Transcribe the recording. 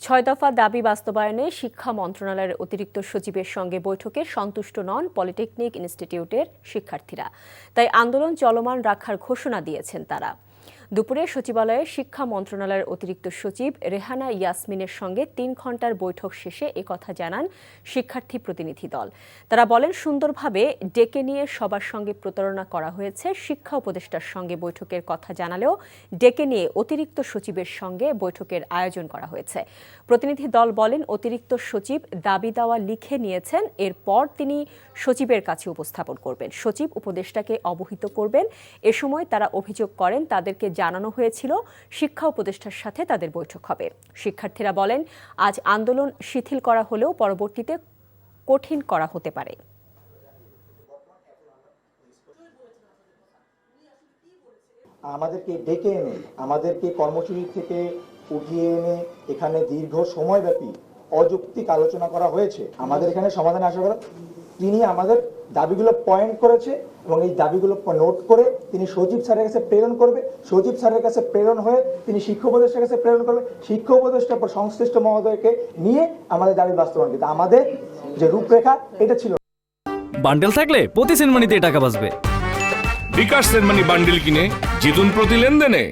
6 দফা দাবি বাস্তবায়নে শিক্ষা মন্ত্রণালয়ের অতিরিক্ত সচিবের সঙ্গে বৈঠকে সন্তুষ্ট নন পলিটেকনিক ইনস্টিটিউটের শিক্ষার্থীরা। তাই আন্দোলন চলমান রাখার ঘোষণা দিয়েছেন তারা। দুপুরে সচিবালয়ে শিক্ষা মন্ত্রণালয়ের অতিরিক্ত সচিব রেহানা ইয়াসমিনের সঙ্গে 3 ঘণ্টার বৈঠক শেষে একথা জানান শিক্ষার্থী প্রতিনিধি দল। তারা বলেন, সুন্দরভাবে ডেকে নিয়ে সবার সঙ্গে প্রতারণা করা হয়েছে। শিক্ষা উপদেষ্টার সঙ্গে বৈঠকের কথা জানালেও ডেকে নিয়ে অতিরিক্ত সচিবের সঙ্গে বৈঠকের আয়োজন করা হয়েছে। প্রতিনিধি দল বলেন, অতিরিক্ত সচিব দাবি দাওয়া লিখে নিয়েছেন, এরপর তিনি সচিবের কাছে উপস্থাপন করবেন। সচিব উপদেষ্টাকে অবহিত করবেন। এ সময় তারা অভিযোগ করেন, তাদেরকে জানানো হয়েছিল শিক্ষা উপদেষ্টার সাথে তাদের বৈঠক হবে। শিক্ষার্থীরা বলেন, আজ আন্দোলন শিথিল করা হলেও পরবর্তীতে কঠিন করা হতে পারে। আমাদেরকে ডেকে এনে আমাদেরকে কর্মসূচি থেকে উঠিয়ে এনে এখানে দীর্ঘ সময়ব্যাপী অযৌক্তিক আলোচনা করা হয়েছে। আমাদের এখানে সমাধান আসা করা, তিনি আমাদের দাবিগুলো পয়েন্ট করেছে এবং এই দাবিগুলো নোট করে তিনি সচিব স্যারের কাছে প্রেরণ করবে। সচিব স্যারের কাছে প্রেরণ হয়ে তিনি শিক্ষা উপদেষ্টার কাছে প্রেরণ করবে। শিক্ষা উপদেষ্টার পর সংশ্লিষ্ট মহোদয়কে নিয়ে আমাদের দাবি বাস্তবায়ন। কিন্তু আমাদের যে রূপরেখা এটা ছিল। বান্ডেল থাকলে প্রতি সেনমানিতে টাকা বাঁচবে। বিকাশ সেনমানি বান্ডেল কিনে জিতুন প্রতি লেনদেনে।